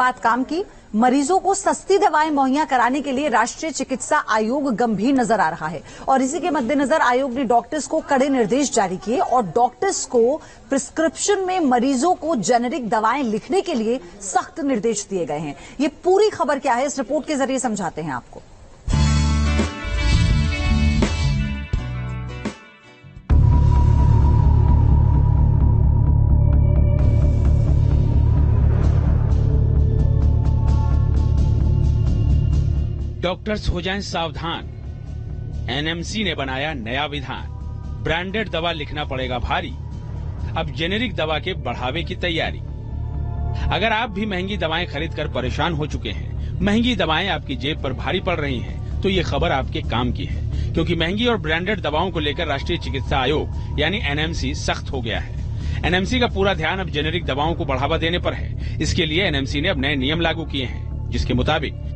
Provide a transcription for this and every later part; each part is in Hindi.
बात काम की। मरीजों को सस्ती दवाएं मुहैया कराने के लिए राष्ट्रीय चिकित्सा आयोग गंभीर नजर आ रहा है और इसी के मद्देनजर आयोग ने डॉक्टर्स को कड़े निर्देश जारी किए और डॉक्टर्स को प्रिस्क्रिप्शन में मरीजों को जेनेरिक दवाएं लिखने के लिए सख्त निर्देश दिए गए हैं। ये पूरी खबर क्या है, इस रिपोर्ट के जरिए समझाते हैं आपको। डॉक्टर्स हो जाएं सावधान, एनएमसी ने बनाया नया विधान। ब्रांडेड दवा लिखना पड़ेगा भारी, अब जेनेरिक दवा के बढ़ावे की तैयारी। अगर आप भी महंगी दवाएं खरीद कर परेशान हो चुके हैं, महंगी दवाएं आपकी जेब पर भारी पड़ रही हैं, तो ये खबर आपके काम की है, क्योंकि महंगी और ब्रांडेड दवाओं को लेकर राष्ट्रीय चिकित्सा आयोग यानी एनएमसी सख्त हो गया है। एनएमसी का पूरा ध्यान अब जेनेरिक दवाओं को बढ़ावा देने पर है। इसके लिए एनएमसी ने अब नए नियम लागू किए हैं, जिसके मुताबिक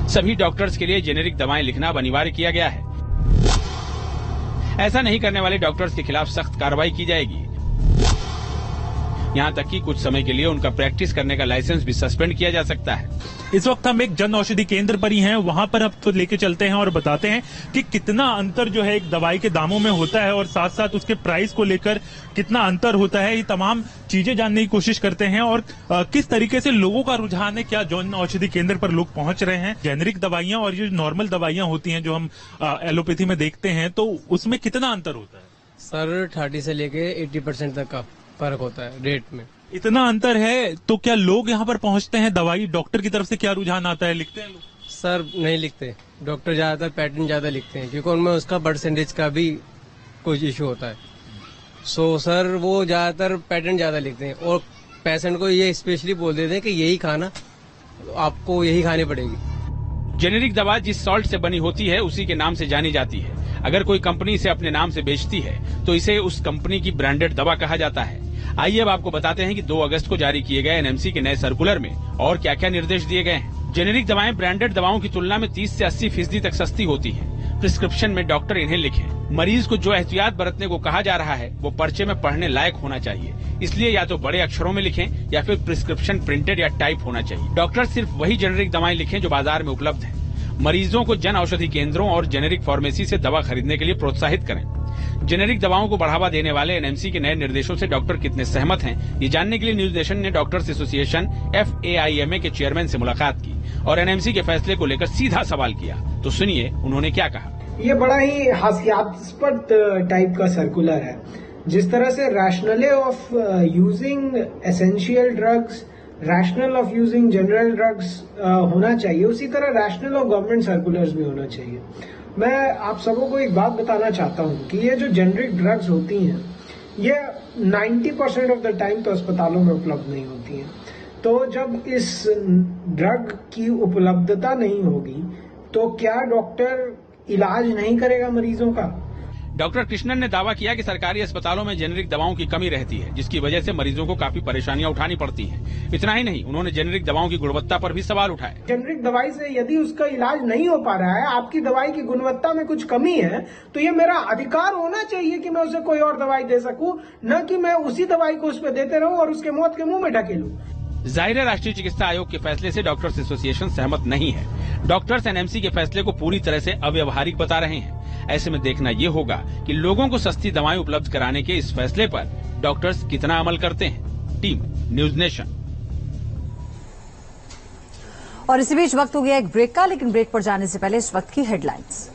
सभी डॉक्टर्स के लिए जेनेरिक दवाएं लिखना अब अनिवार्य किया गया है। ऐसा नहीं करने वाले डॉक्टर्स के खिलाफ सख्त कार्रवाई की जाएगी। यहां तक कि कुछ समय के लिए उनका प्रैक्टिस करने का लाइसेंस भी सस्पेंड किया जा सकता है। इस वक्त हम एक जन औषधि केंद्र पर ही हैं, वहां पर अब तो लेके चलते हैं और बताते हैं कि कितना अंतर जो है एक दवाई के दामों में होता है और साथ साथ उसके प्राइस को लेकर कितना अंतर होता है। ये तमाम चीजें जानने की कोशिश करते हैं और किस तरीके से लोगों का रुझान है, क्या जन औषधि केंद्र पर लोग पहुंच रहे हैं। जेनेरिक दवाइयां और जो नॉर्मल दवाइयां होती हैं जो हम एलोपैथी में देखते हैं, तो उसमें कितना अंतर होता है? सर 30 से लेके 80% तक का फर्क होता है रेट में। इतना अंतर है तो क्या लोग यहाँ पर पहुंचते हैं? दवाई डॉक्टर की तरफ से क्या रुझान आता है, लिखते हैं लोग? सर नहीं लिखते, डॉक्टर ज्यादातर पैटर्न ज्यादा लिखते हैं क्योंकि उनमें उसका परसेंटेज का भी कुछ इशू होता है। सो सर वो ज्यादातर पैटर्न ज्यादा लिखते हैं और पेशेंट को ये स्पेशली बोल देते हैं कि यही खाना, आपको यही खानी पड़ेगी। जेनेरिक दवा जिस सॉल्ट से बनी होती है उसी के नाम से जानी जाती है। अगर कोई कंपनी इसे अपने नाम से बेचती है तो इसे उस कंपनी की ब्रांडेड दवा कहा जाता है। आइए अब आपको बताते हैं कि 2 अगस्त को जारी किए गए एनएमसी के नए सर्कुलर में और क्या क्या निर्देश दिए गए हैं। जेनेरिक दवाएं ब्रांडेड दवाओं की तुलना में 30 से 80% तक सस्ती होती हैं। प्रिस्क्रिप्शन में डॉक्टर इन्हें लिखें। मरीज को जो एहतियात बरतने को कहा जा रहा है वो पर्चे में पढ़ने लायक होना चाहिए, इसलिए या तो बड़े अक्षरों में लिखें या फिर प्रिस्क्रिप्शन प्रिंटेड या टाइप होना चाहिए। डॉक्टर सिर्फ वही जेनेरिक दवाएं लिखें जो बाजार में उपलब्ध है। मरीजों को जन औषधि केंद्रों और जेनेरिक फार्मेसी से दवा खरीदने के लिए प्रोत्साहित करें। जेनेरिक दवाओं को बढ़ावा देने वाले एनएमसी के नए निर्देशों से डॉक्टर कितने सहमत हैं, ये जानने के लिए न्यूज नेशन ने डॉक्टर्स एसोसिएशन FAIMA के चेयरमैन से मुलाकात की और एनएमसी के फैसले को लेकर सीधा सवाल किया। तो सुनिए उन्होंने क्या कहा। ये बड़ा ही हास्यास्पद टाइप का सर्कुलर है। जिस तरह से rationale of using essential drugs, rational of using general drugs होना चाहिए, उसी तरह रैशनल ऑफ गवर्नमेंट सर्कुलर्स भी होना चाहिए। मैं आप सबों को एक बात बताना चाहता हूं कि ये जो जेनरिक ड्रग्स होती हैं ये 90% ऑफ द टाइम तो अस्पतालों में उपलब्ध नहीं होती हैं। तो जब इस ड्रग की उपलब्धता नहीं होगी तो क्या डॉक्टर इलाज नहीं करेगा मरीजों का? डॉक्टर कृष्णन ने दावा किया कि सरकारी अस्पतालों में जेनेरिक दवाओं की कमी रहती है, जिसकी वजह से मरीजों को काफी परेशानियां उठानी पड़ती हैं। इतना ही नहीं, उन्होंने जेनेरिक दवाओं की गुणवत्ता पर भी सवाल उठाए। जेनेरिक दवाई से यदि उसका इलाज नहीं हो पा रहा है, आपकी दवाई की गुणवत्ता में कुछ कमी है, तो ये मेरा अधिकार होना चाहिए कि मैं उसे कोई और दवाई दे सकूं, न कि मैं उसी दवाई को उस पर देते रहूं और उसके मौत के मुंह में ढकेलूं। जाहिर है राष्ट्रीय चिकित्सा आयोग के फैसले से डॉक्टर्स एसोसिएशन सहमत नहीं है। डॉक्टर्स एनएमसी के फैसले को पूरी तरह से अव्यवहारिक बता रहे हैं। ऐसे में देखना ये होगा कि लोगों को सस्ती दवाएं उपलब्ध कराने के इस फैसले पर डॉक्टर्स कितना अमल करते हैं। Team news nation. और इसी बीच वक्त हो गया एक ब्रेक का, लेकिन ब्रेक पर जाने से पहले इस वक्त की हेडलाइंस।